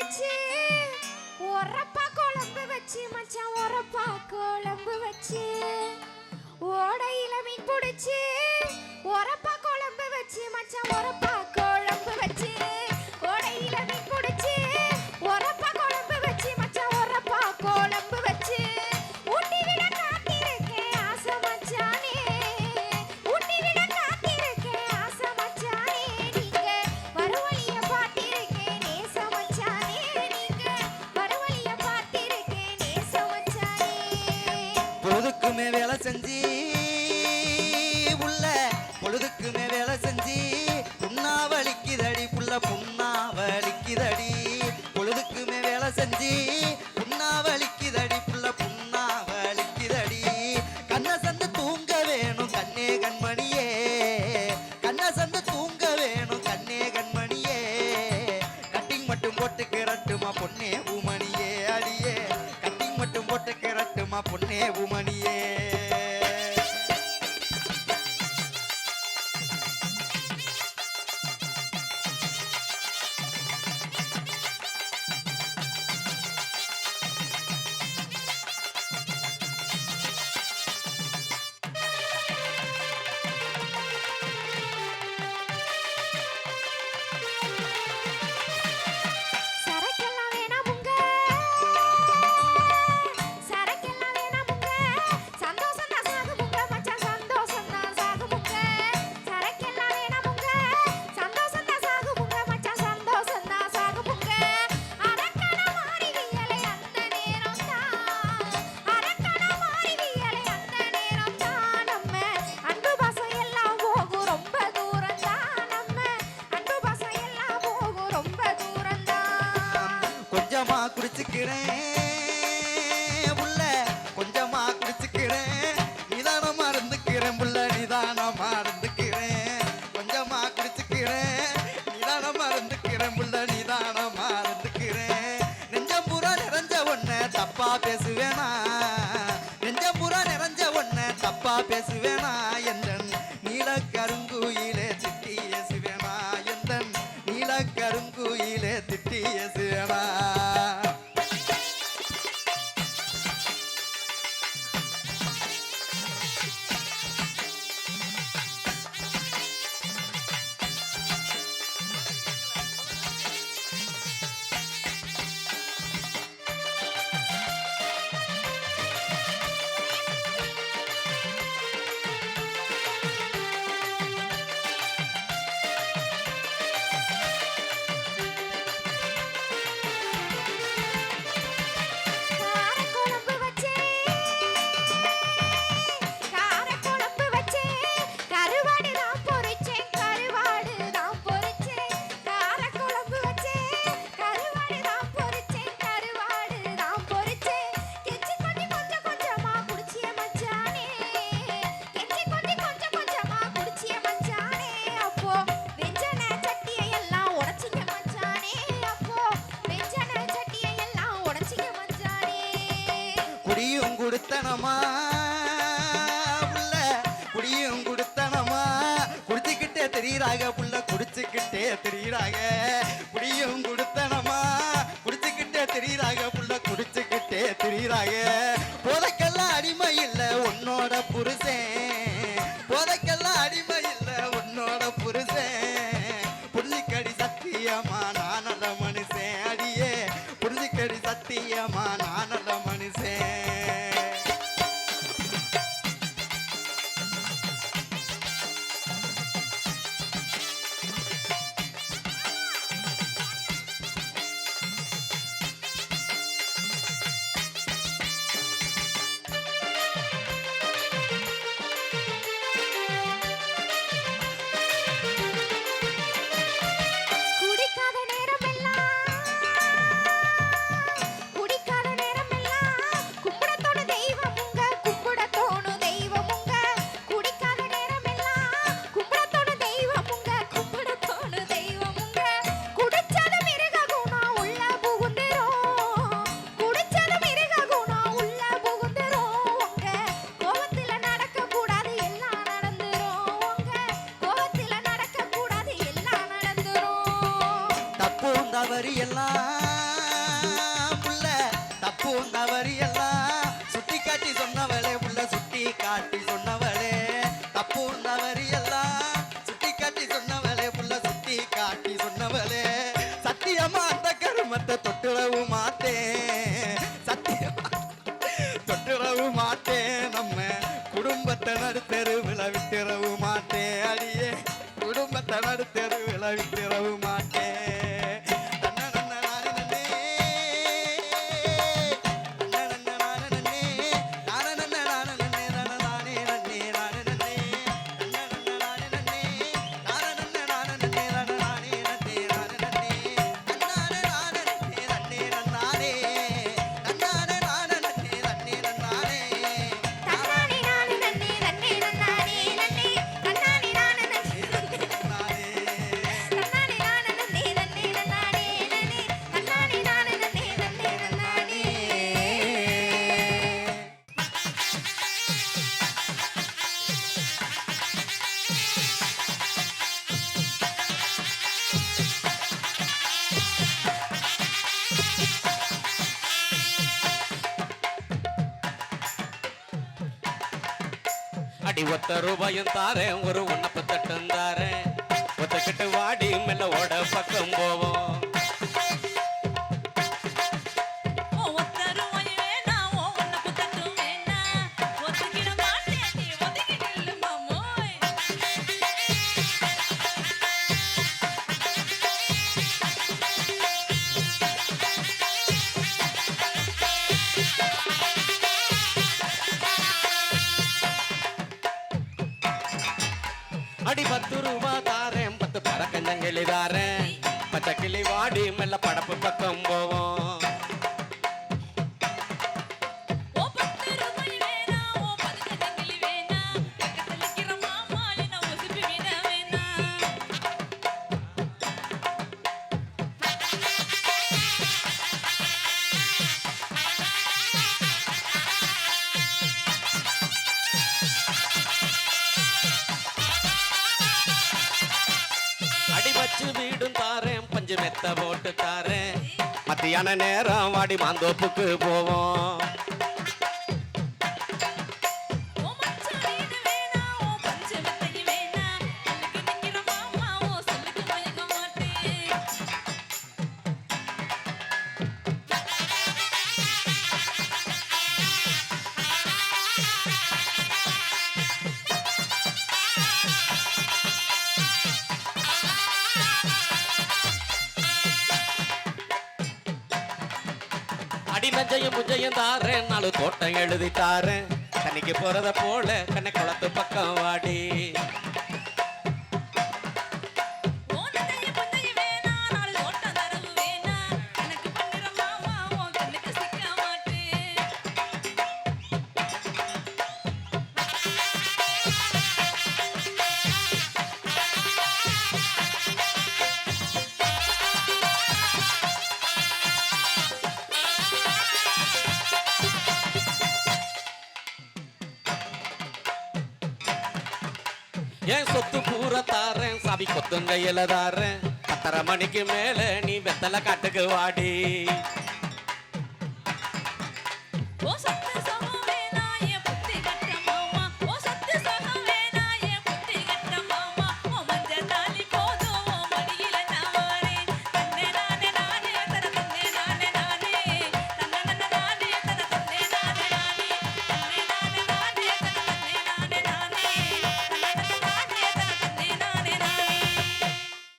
வச்சு ஒரப்பா குழம்பு வச்சு மச்சான் ஒரப்பா குழம்பு வச்சு ஓடையில மீன் பிடிச்சு ஒரப்பா குழம்பு வச்சு மச்சான் ஒரப்பா குழம்பு வச்சு ஓடையில மீன் பிடிச்சு ஒரப்பா குழம்பு வச்சு மச்சான் ஒரப்பா குழம்பு வச்சு ஊட்டி விட காத்திருக்கேன் ஆசை மச்சானே ஊட்டி விட காத்திருக்கேன் ஆசை மச்சானே நீங்க வருவழிய பார்த்திருக்கேன் நேச மச்சானே நீங்க வருவழிய பார்த்திருக்கேன் நேச மச்சானே பொழுதுக்குமே வேலை செஞ்சு பொழுதுக்குமே வேலை செஞ்சு புண்ணா வலிக்குதடி புள்ள புண்ணா வலிக்குதடி பொழுதுக்குமே வேலை செஞ்சு புண்ணா வலிக்குதடி புள்ள புண்ணா வலிக்குதடி கண்ண சந்து தூங்க வேணும் கண்ணே கண்மணியே கண்ண சந்து தூங்க வேணும் கண்ணே கண்மணியே கட்டிங் மட்டும் போட்டுக்கு ரட்டுமா பொண்ணே பூமணியே அடியே கட்டிங் மட்டும் போட்டுக்கு ரட்டுமா பொண்ணே பூமணியே கொஞ்சமா குடிச்சுக்கிறேன் புள்ள கொஞ்சமா குடிச்சுக்கிறேன் நிதானமா இருந்துக்கிறேன் புள்ள நிதானமா இருந்துக்கிறேன் கொஞ்சமா குடிச்சுக்கிறேன் நிதானமா இருந்துக்கிறேன் புள்ள நிதானமா இருந்துக்கிறேன் நெஞ்சம் பூரா நிறைஞ்ச ஒன்ன தப்பா பேசுவேனா நெஞ்சம் பூரா நிறைஞ்ச ஒன்ன தப்பா பேசுவேனா எந்தன் நீல கருங்குயிலே திட்டி ஏசுவேனா எந்தன் நீல கருங்குயிலே திட்டி ஏசுவேனா குடியும் குடுத்தனமா புள்ள குடியும் குடுத்தனமா குடிச்சுக்கிட்டே தெரியுறாங்க புள்ள குடிச்சுக்கிட்டே தெரியுறாங்க குடியும் குடுத்தனமா குடிச்சுக்கிட்டே தெரியுறாங்க புள்ள குடிச்சுக்கிட்டே தெரியுறாங்க போதைக்கெல்லாம் அடிமை இல்ல உன்னோட புருஷன் போதைக்கெல்லாம் அடிமை இல்ல உன்னோட புருஷன் புரிஞ்சுக்கடி சத்தியமா நான் நல்ல மனுஷன் அடியே புரிஞ்சுக்கடி சத்தியமா நான் நல்ல மனுஷன் தவறு எல்லாம் புள்ள தப்பு தவறி எல்லாம் சுட்டி காட்டி சொன்னவளே புள்ள சுட்டி காட்டி சொன்னவளே தப்பு தவறி எல்லாம் சுட்டி காட்டி சொன்னவளே புள்ள சுட்டி காட்டி சொன்னவளே சத்தியமா அந்த கருமத்தை தொட்டுறவு மாட்டேன் சத்தியமா தொட்டுறவு மாட்டேன் நம்ம குடும்பத்தை நடுத்தெருவில் விட்டுறவு மாட்டேன் அடியே குடும்பத்தை நடுத்தெருவில் விட்டுறவு மாட்டேன் தன்னானே நானே நன்னே நன்னே நன்னானே நன்னே தன்னானே நானே நன்னே தன்னானே நானே நன்னே நன்னே நன்னானே நன்னே தன்னானே நானே நன்னே நன்னே நன்னானே அடி ஒத்த ரூபாயும் தாரேன் ஒரு உன்னப்பு தட்டும் தாரேன் ஒத்தக்கிட்டு வாடி மெல்ல ஓட பக்கம் போவோம் அடி 10 ரூபா தாரேன் 10 பறக்கஞ்சங்கிளி தாரேன் பச்சை கிளி வாடி மெல்ல படப்பு பக்கம் போவோம் அடி வச்சு வீடும் தாரேன் பஞ்சு மெத்த போட்டு தாரேன் மத்தியான நேரம் வாடி மாந்தோப்புக்கு போவோம் அடி நஞ்சையும் முஞ்சையும் தாரேன் 4 தோட்டம் எழுதி தாரேன் தண்ணிக்கு போறத போல கண்ணை குளத்து பக்கம் வாடி ஏன் சொத்து பூரா தாரேன் சாவி கொத்துங்கையில தாரேன் 10:30 மணிக்கு மேல நீ வெத்தலை காட்டுக்கு வாடி ஓ சத்த